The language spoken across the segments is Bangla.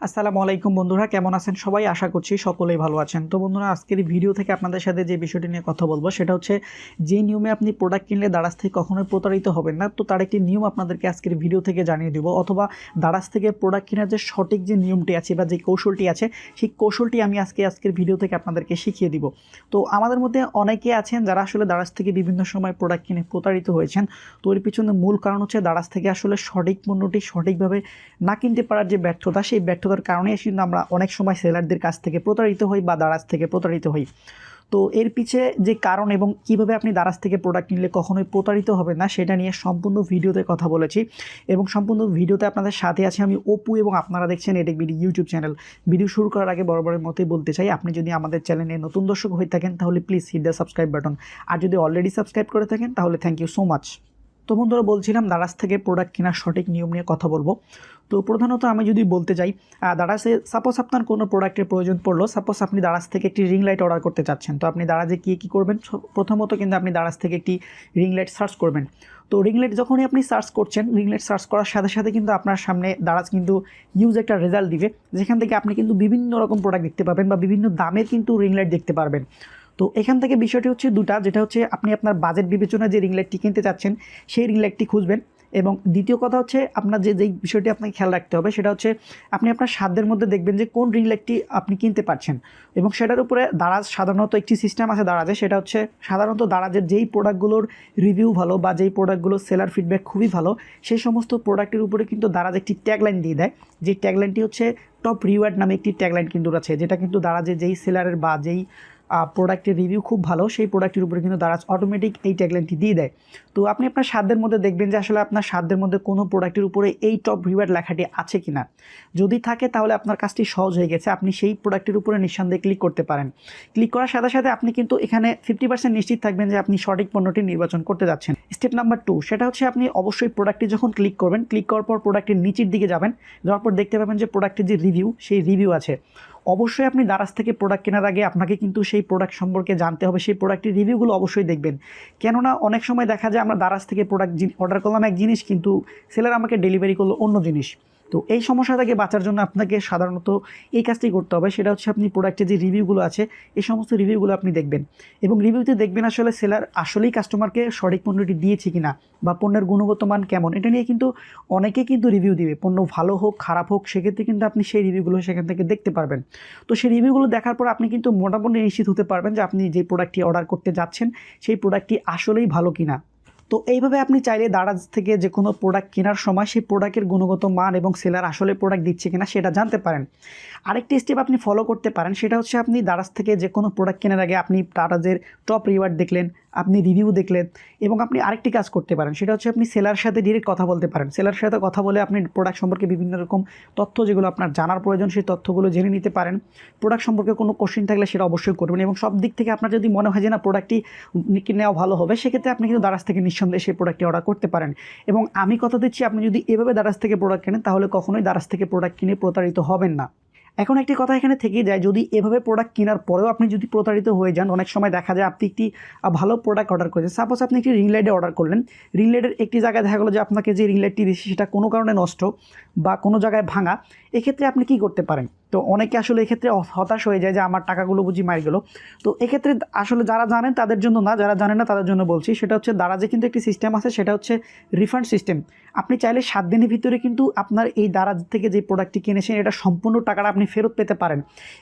আসসালামু আলাইকুম বন্ধুরা, কেমন আছেন সবাই? আশা করছি সকলেই ভালো আছেন। তো বন্ধুরা, আজকের এই ভিডিও থেকে আপনাদের সাথে যে বিষয়টি নিয়ে কথা বলবো সেটা হচ্ছে যে নিয়মে আপনি প্রোডাক্ট কিনলে দারাজ থেকে কখনোই প্রতারিত হবেন না। তো তার একটি নিয়ম আপনাদেরকে আজকের ভিডিও থেকে জানিয়ে দিব, অথবা দারাজ থেকে প্রোডাক্ট কেনার যে সঠিক যে নিয়মটি আছে বা যে কৌশলটি আছে সেই কৌশলটি আমি আজকের ভিডিও থেকে আপনাদেরকে শিখিয়ে দিব। তো আমাদের মধ্যে অনেকে আছেন যারা আসলে দারাজ থেকে বিভিন্ন সময় প্রোডাক্ট কিনে প্রতারিত হয়েছেন। তো এর পিছনে মূল কারণ হচ্ছে দারাজ থেকে আসলে সঠিক পণ্যটি সঠিকভাবে না কিনতে পারার যে ব্যর্থতা, সেই ব্যর্থতার কারণে কিন্তু আমরা অনেক সময় সেলারদের কাছ থেকে প্রতারিত হই বা দারাজ থেকে প্রতারিত হই। তো এর পিছে যে কারণ এবং কিভাবে আপনি দারাজ থেকে প্রোডাক্ট কিনলে কখনোই প্রতারিত হবে না সেটা নিয়ে সম্পূর্ণ ভিডিওতে কথা বলেছি, এবং সম্পূর্ণ ভিডিওতে আপনাদের সাথে আছে আমি অপু, এবং আপনারা দেখছেন এটেক বিডি ইউটিউব চ্যানেল। ভিডিও শুরু করার আগে বরাবরের মতোই বলতে চাই, আপনি যদি আমাদের চ্যানেলে নতুন দর্শক হয়ে থাকেন তাহলে please hit the subscribe button, আর যদি অলরেডি সাবস্ক্রাইব করে থাকেন তাহলে থ্যাংক ইউ সো মাচ। তো বন্ধুরা, বলছিলাম দারাজ থেকে প্রোডাক্ট কেনার সঠিক নিয়ম নিয়ে কথা বলবো। তো প্রধানত আমি যদি বলতে চাই, দারাজে সাপোজ আপনার কোনো প্রোডাক্টের প্রয়োজন পড়লো, সাপোজ আপনি দারাজ থেকে একটি রিং লাইট অর্ডার করতে চাচ্ছেন। তো আপনি দারাজে কী করবেন? প্রথমত কিন্তু আপনি দারাজ থেকে একটি রিং লাইট সার্চ করবেন। তো রিং লাইট যখনই আপনি সার্চ করছেন, রিং লাইট সার্চ করার সাথে সাথে কিন্তু আপনার সামনে দারাজ কিন্তু ইউজ একটা রেজাল্ট দিবে, যেখান থেকে আপনি কিন্তু বিভিন্ন রকম প্রোডাক্ট দেখতে পাবেন বা বিভিন্ন দামের কিন্তু রিং লাইট দেখতে পারবেন। তো এখান থেকে বিষয়টি হচ্ছে দুটা, যেটা হচ্ছে আপনি আপনার বাজেট বিবেচনায় যে রিং লাইটটি কিনতে চাচ্ছেন সেই রিং লাইটটি খুঁজবেন, এবং দ্বিতীয় কথা হচ্ছে আপনার যেই বিষয়টি আপনাকে খেয়াল রাখতে হবে সেটা হচ্ছে আপনি আপনার সাধ্যের মধ্যে দেখবেন যে কোন রিং লাইটটি আপনি কিনতে পারছেন, এবং সেটার উপরে দারাজ সাধারণত একটি সিস্টেম আছে দারাজে, সেটা হচ্ছে সাধারণত দারাজের যেই প্রোডাক্টগুলোর রিভিউ ভালো বা যেই প্রোডাক্টগুলোর সেলার ফিডব্যাক খুবই ভালো, সেই সমস্ত প্রোডাক্টের উপরে কিন্তু দারাজ একটি ট্যাগলাইন দিয়ে দেয়। যে ট্যাগলাইনটি হচ্ছে টপ রিওয়ার্ড নামে একটি ট্যাগলাইন কিন্তু আছে, যেটা কিন্তু দারাজে যেই সেলারের বা যেই প্রোডাক্টের রিভিউ খুব ভালো সেই প্রোডাক্টের উপরে কিন্তু দারাজ অটোমেটিক এই ট্যাগলাইনটি দিয়ে দেয়। তো আপনি আপনার সাধ্যের মধ্যে দেখবেন যে আসলে আপনার সাধ্যের মধ্যে কোনো প্রোডাক্টের উপরে এই টপ রিওয়ার্ড লেখাটি আছে কি না। যদি থাকে তাহলে আপনার কাজটি সহজ হয়ে গেছে, আপনি সেই প্রোডাক্টের উপরে নিঃসন্দেহে ক্লিক করতে পারেন। ক্লিক করার সাথে সাথে আপনি কিন্তু এখানে 50% নিশ্চিত থাকবেন যে আপনি সঠিক পণ্যটি নির্বাচন করতে যাচ্ছেন। স্টেপ নাম্বার 2, সেটা হচ্ছে আপনি অবশ্যই প্রোডাক্টটি যখন ক্লিক করবেন, ক্লিক করার পর প্রোডাক্টের নিচের দিকে যাবেন, যাওয়ার পর দেখতে পাবেন যে প্রোডাক্টের যে রিভিউ সেই রিভিউ আছে। অবশ্যই আপনি দারাজ থেকে প্রোডাক্ট কেনার আগে আপনাকে কিন্তু সেই প্রোডাক্ট সম্পর্কে জানতে হবে, সেই প্রোডাক্টের রিভিউগুলো অবশ্যই দেখবেন। কেননা অনেক সময় দেখা যায় আমরা দারাজ থেকে প্রোডাক্ট অর্ডার করলাম এক জিনিস, কিন্তু সেলার আমাকে ডেলিভারি করলো অন্য জিনিস। তো এই সমস্যা থেকে বাঁচার জন্য আপনাকে সাধারণত এই কাজটি করতে হবে, সেটা হচ্ছে আপনি প্রোডাক্টের যে রিভিউগুলো আছে এই সমস্ত রিভিউগুলো আপনি দেখবেন, এবং রিভিউতে দেখবেন আসলে সেলার আসলেই কাস্টমারকে সঠিক পণ্যটি দিয়েছে কিনা বা পণ্যের গুণগত মান কেমন, এটা নিয়ে কিন্তু অনেকে কিন্তু রিভিউ দিবে, পণ্য ভালো হোক খারাপ হোক, সেক্ষেত্রে কিন্তু আপনি সেই রিভিউগুলো সেখান থেকে দেখতে পারবেন। তো সেই রিভিউগুলো দেখার পর আপনি কিন্তু মোটামুটি নিশ্চিত হতে পারবেন যে আপনি যে প্রোডাক্টটি অর্ডার করতে যাচ্ছেন সেই প্রোডাক্টটি আসলেই ভালো কিনা। তো এইভাবে আপনি চাইলে দারাজ থেকে যে কোনো প্রোডাক্ট কেনার সময় সেই প্রোডাক্টের গুণগত মান এবং সেলার আসলে প্রোডাক্ট দিচ্ছে কিনা সেটা জানতে পারেন। আরেকটি স্টেপ আপনি ফলো করতে পারেন, সেটা হচ্ছে আপনি দারাজ থেকে যে কোনো প্রোডাক্ট কেনার আগে আপনি দারাজের টপ রিওয়ার্ড দেখলেন, আপনি রিভিউ দেখলেন, এবং আপনি আরেকটি কাজ করতে পারেন, সেটা হচ্ছে আপনি সেলার সাথে ডিরেক্ট কথা বলতে পারেন। সেলার সাথে কথা বলে আপনি প্রোডাক্ট সম্পর্কে বিভিন্ন রকম তথ্য যেগুলো আপনার জানার প্রয়োজন সেই তথ্যগুলো জেনে নিতে পারেন। প্রোডাক্ট সম্পর্কে কোনো কোশ্চেন থাকলে সেটা অবশ্যই করবেন, এবং সব দিক থেকে আপনার যদি মনে হয় যে না প্রোডাক্টটি নেওয়া ভালো হবে, সেক্ষেত্রে আপনি কিন্তু দারাজ থেকে নিঃসন্দেহে সেই প্রোডাক্টটি অর্ডার করতে পারেন। এবং আমি কথা দিচ্ছি, আপনি যদি এভাবে দারাজ থেকে প্রোডাক্ট কেনেন তাহলে কখনোই দারাজ থেকে প্রোডাক্ট কিনে প্রতারিত হবেন না। এখন একটি কথা এখানে থেকেই যায়, যদি এভাবে প্রোডাক্ট কেনার পরেও আপনি যদি প্রতারিত হয়ে যান, অনেক সময় দেখা যায় আপনি একটি ভালো প্রোডাক্ট অর্ডার করেছেন, সাপোজ আপনি একটি রিং লাইটে অর্ডার করলেন, রিং লাইটের একটি জায়গায় দেখা গেলো যে আপনাকে যে রিং লাইটটি দিচ্ছে সেটা কোনো কারণে নষ্ট বা কোনো জায়গায় ভাঙা, এক্ষেত্রে আপনি কী করতে পারেন? তো অনেকে আসলে এক্ষেত্রে হতাশ হয়ে যায় যে আমার টাকাগুলো বুঝি মার গেলো। তো এক্ষেত্রে আসলে যারা জানেন তাদের জন্য না, যারা জানেন না তাদের জন্য বলছি, সেটা হচ্ছে দারাজে কিন্তু একটি সিস্টেম আছে, সেটা হচ্ছে রিফান্ড সিস্টেম। আপনি চাইলে 7 দিনের ভিতরে কিন্তু আপনার এই দারাজ থেকে যে প্রোডাক্টটি কিনেছেন এটা সম্পূর্ণ টাকাটা আপনি ফেরত পেতে পারেন।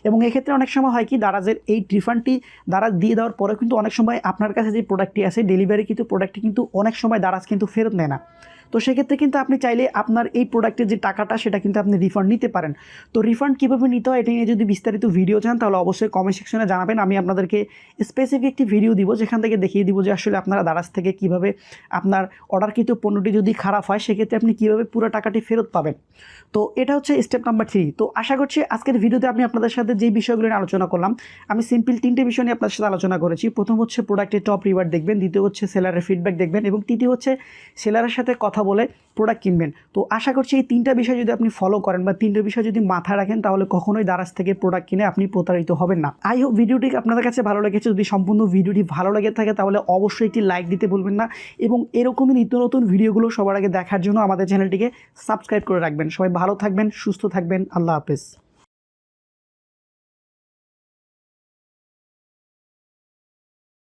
এবং এক্ষেত্রে অনেক সময় হয় কি, দারাজের এই রিফান্ডটি দারাজ দিয়ে দেওয়ার পরেও কিন্তু অনেক সময় আপনার কাছে যে প্রোডাক্টটি আছে ডেলিভারি কিন্তু প্রোডাক্টটি কিন্তু অনেক সময় দারাজ কিন্তু ফেরত নেয় না। তো সেক্ষেত্রে কিন্তু আপনি চাইলে আপনার এই প্রোডাক্টের যে টাকাটা সেটা কিন্তু আপনি রিফান্ড নিতে পারেন। তো রিফান্ড কীভাবে নিতে হয় এটা নিয়ে যদি বিস্তারিত ভিডিও চান তাহলে অবশ্যই কমেন্ট সেকশনে জানাবেন, আমি আপনাদেরকে স্পেসিফিক একটি ভিডিও দিব যেখান থেকে দেখিয়ে দিব যে আসলে আপনারা দারাজ থেকে কীভাবে আপনার অর্ডারকৃত পণ্যটি যদি খারাপ হয় সেক্ষেত্রে আপনি কীভাবে পুরো টাকাটি ফেরত পাবেন। তো এটা হচ্ছে স্টেপ নাম্বার 3। তো আশা করছি আজকের ভিডিওতে আমি আপনাদের সাথে যেই বিষয়গুলো নিয়ে আলোচনা করলাম, আমি সিম্পল 3টে বিষয় নিয়ে আপনাদের সাথে আলোচনা করেছি। প্রথম হচ্ছে প্রোডাক্টের টপ রিওয়ার্ড দেখবেন, দ্বিতীয় হচ্ছে সেলারের ফিডব্যাক দেখবেন, এবং তৃতীয় হচ্ছে সেলারের সাথে কথা বলে প্রোডাক্ট কিনবেন। তো আশা করছি এই 3টা বিষয় যদি আপনি ফলো করেন বা 3টা বিষয় যদি মাথায় রাখেন তাহলে কখনোই দারাজ থেকে প্রোডাক্ট কিনে আপনি প্রতারিত হবেন না। আই হোপ ভিডিওটি আপনাদের কাছে ভালো লেগেছে। যদি সম্পূর্ণ ভিডিওটি ভালো লেগে থাকে তাহলে অবশ্যই একটি লাইক দিতে ভুলবেন না এবং এরকমই নিত্য নতুন ভিডিওগুলো সবার আগে দেখার জন্য আমাদের চ্যানেলটিকে সাবস্ক্রাইব করে রাখবেন। সবাই ভালো থাকবেন, সুস্থ থাকবেন। আল্লাহ হাফেজ।